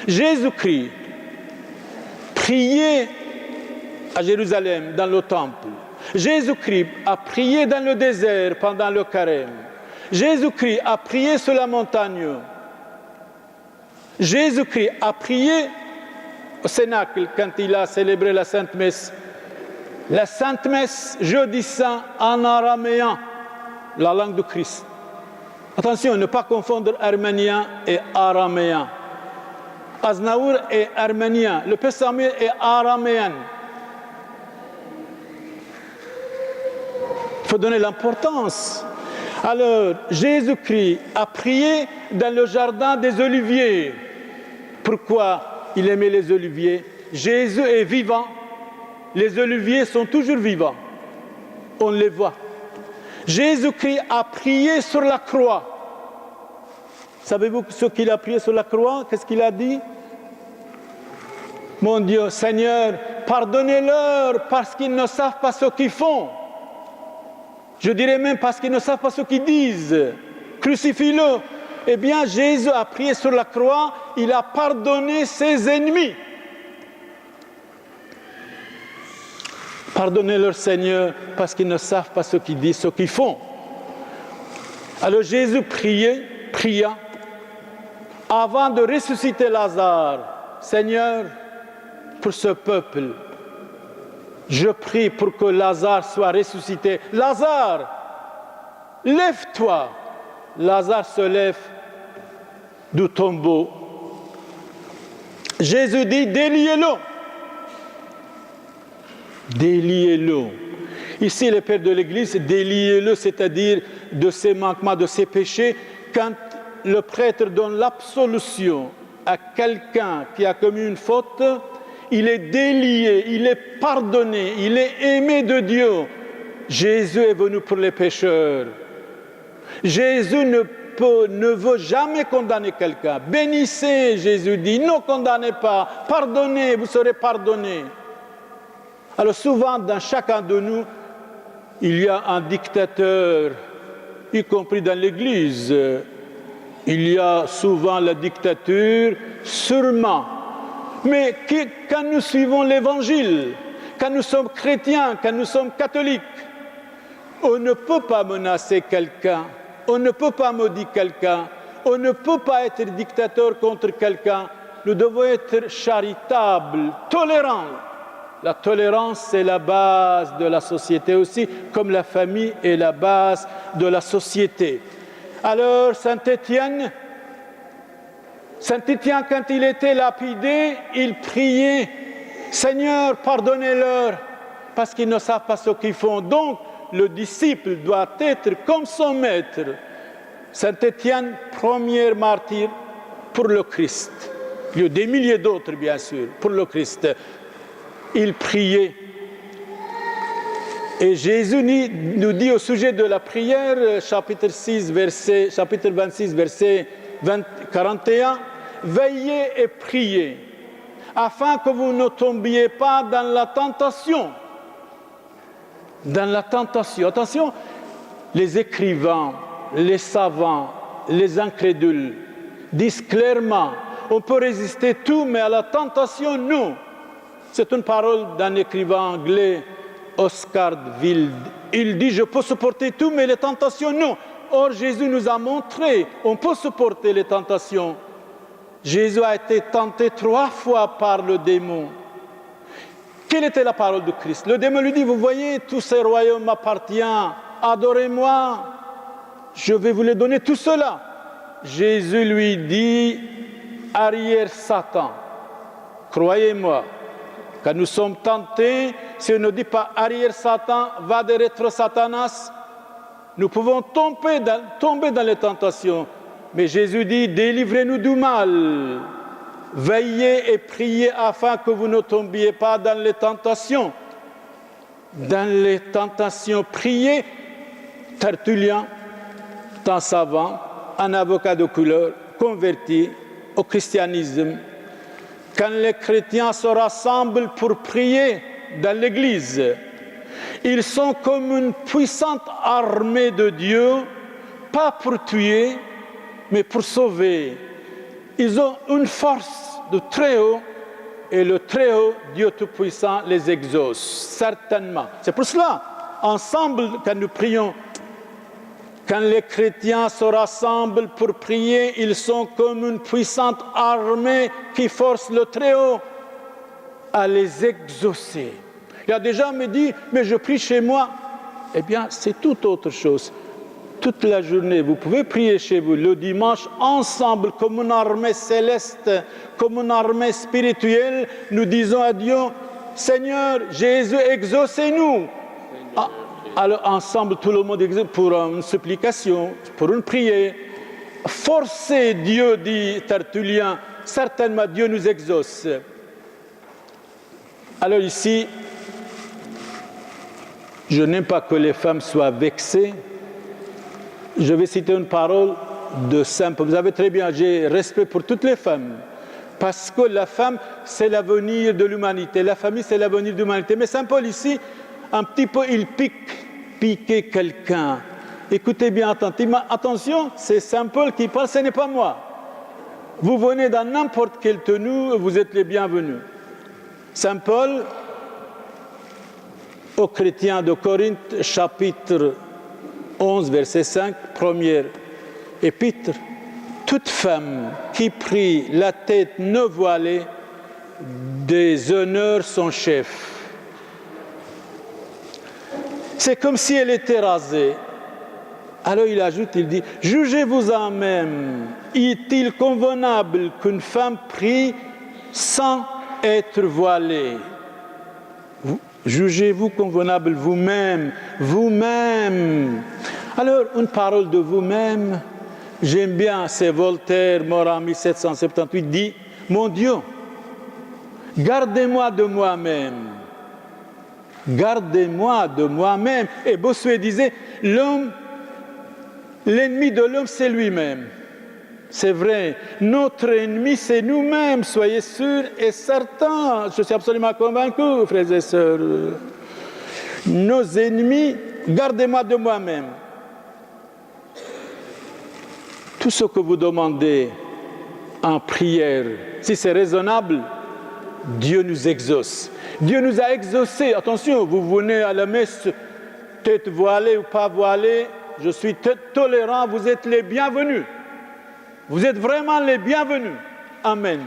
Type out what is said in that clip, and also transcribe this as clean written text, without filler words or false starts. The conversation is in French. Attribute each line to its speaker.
Speaker 1: Jésus-Christ priait à Jérusalem, dans le temple. Jésus-Christ a prié dans le désert pendant le carême. Jésus-Christ a prié sur la montagne. Jésus-Christ a prié au Cénacle quand il a célébré la Sainte Messe. La Sainte Messe, jeudi saint, en araméen, la langue du Christ. Attention, ne pas confondre arménien et araméen. Aznavour est arménien, le Pessamir est araméen. Il faut donner l'importance. Alors, Jésus-Christ a prié dans le jardin des oliviers. Pourquoi il aimait les oliviers? Jésus est vivant. Les oliviers sont toujours vivants. On les voit. Jésus-Christ a prié sur la croix. Savez-vous ce qu'il a prié sur la croix? Qu'est-ce qu'il a dit? Mon Dieu, Seigneur, pardonnez-leur parce qu'ils ne savent pas ce qu'ils font. Je dirais même parce qu'ils ne savent pas ce qu'ils disent. Crucifie-le. Eh bien, Jésus a prié sur la croix, il a pardonné ses ennemis. Pardonnez-leur, Seigneur, parce qu'ils ne savent pas ce qu'ils disent, ce qu'ils font. Alors Jésus pria, avant de ressusciter Lazare. Seigneur, pour ce peuple, je prie pour que Lazare soit ressuscité. Lazare, lève-toi. Lazare se lève du tombeau. Jésus dit, déliez-le. Déliez-le. Ici, le Père de l'Église, déliez-le, c'est-à-dire de ses manquements, de ses péchés. Quand le prêtre donne l'absolution à quelqu'un qui a commis une faute, il est délié, il est pardonné, il est aimé de Dieu. Jésus est venu pour les pécheurs. Jésus ne veut jamais condamner quelqu'un. Bénissez, Jésus dit, ne condamnez pas, pardonnez, vous serez pardonnés. Alors souvent, dans chacun de nous, il y a un dictateur, y compris dans l'Église. Il y a souvent la dictature, sûrement. Mais quand nous suivons l'Évangile, quand nous sommes chrétiens, quand nous sommes catholiques, on ne peut pas menacer quelqu'un, on ne peut pas maudire quelqu'un, on ne peut pas être dictateur contre quelqu'un. Nous devons être charitables, tolérants. La tolérance, c'est la base de la société aussi, comme la famille est la base de la société. Alors, Saint Étienne, quand il était lapidé, il priait « Seigneur, pardonnez-leur, parce qu'ils ne savent pas ce qu'ils font. » Donc, le disciple doit être comme son maître. Saint Étienne, premier martyr pour le Christ. Il y a des milliers d'autres, bien sûr, pour le Christ. Il priait. Et Jésus nous dit au sujet de la prière, chapitre 26, verset 41, « Veillez et priez, afin que vous ne tombiez pas dans la tentation. » Dans la tentation. Attention, les écrivains, les savants, les incrédules disent clairement, on peut résister tout, mais à la tentation, non. C'est une parole d'un écrivain anglais, Oscar Wilde. Il dit, je peux supporter tout, mais les tentations, non. Or, Jésus nous a montré, on peut supporter les tentations. Jésus a été tenté 3 fois par le démon. Quelle était la parole de Christ? Le démon lui dit, vous voyez, tous ces royaumes m'appartiennent, adorez-moi, je vais vous les donner tout cela. Jésus lui dit, arrière Satan, croyez-moi, quand nous sommes tentés, si on ne dit pas arrière Satan, va derrière Satanas, nous pouvons tomber dans les tentations. Mais Jésus dit, délivrez-nous du mal. Veillez et priez afin que vous ne tombiez pas dans les tentations. Dans les tentations, priez. Tertullien, un savant, un avocat de couleur, converti au christianisme. Quand les chrétiens se rassemblent pour prier dans l'église, ils sont comme une puissante armée de Dieu, pas pour tuer, mais pour sauver. Ils ont une force du Très-Haut, et le Très-Haut, Dieu Tout-Puissant, les exauce, certainement. C'est pour cela, ensemble, quand nous prions, quand les chrétiens se rassemblent pour prier, ils sont comme une puissante armée qui force le Très-Haut à les exaucer. Il y a des gens qui me disent, mais je prie chez moi. Eh bien, c'est tout autre chose. Toute la journée, vous pouvez prier chez vous, le dimanche, ensemble, comme une armée céleste, comme une armée spirituelle, nous disons à Dieu, Seigneur, Jésus, exaucez-nous. Alors, ensemble, tout le monde exauce pour une supplication, pour une prière. Forcez Dieu, dit Tertullien, certainement Dieu nous exauce. Alors ici, je n'aime pas que les femmes soient vexées. Je vais citer une parole de Saint Paul. Vous savez très bien, j'ai respect pour toutes les femmes. Parce que la femme, c'est l'avenir de l'humanité. La famille, c'est l'avenir de l'humanité. Mais Saint Paul, ici, un petit peu, il piquer quelqu'un. Écoutez bien attentivement. Attention, c'est Saint Paul qui parle, ce n'est pas moi. Vous venez dans n'importe quelle tenue, vous êtes les bienvenus. Saint Paul, aux chrétiens de Corinthe, chapitre 11, verset 5, première épître. Toute femme qui prie la tête ne voilée déshonore son chef. C'est comme si elle était rasée. Alors il ajoute, il dit, jugez-vous en même, est-il convenable qu'une femme prie sans être voilée? Jugez-vous convenable vous-même, vous-même. Alors, une parole de vous-même, j'aime bien, c'est Voltaire, mort en 1778, dit, mon Dieu, gardez-moi de moi-même. Gardez-moi de moi-même. Et Bossuet disait, l'ennemi de l'homme, c'est lui-même. C'est vrai, notre ennemi, c'est nous-mêmes, soyez sûrs et certains. Je suis absolument convaincu, frères et sœurs. Nos ennemis, gardez-moi de moi-même. Tout ce que vous demandez en prière, si c'est raisonnable, Dieu nous exauce. Dieu nous a exaucés. Attention, vous venez à la messe, tête voilée ou pas voilée, je suis tolérant, vous êtes les bienvenus. Vous êtes vraiment les bienvenus. Amen.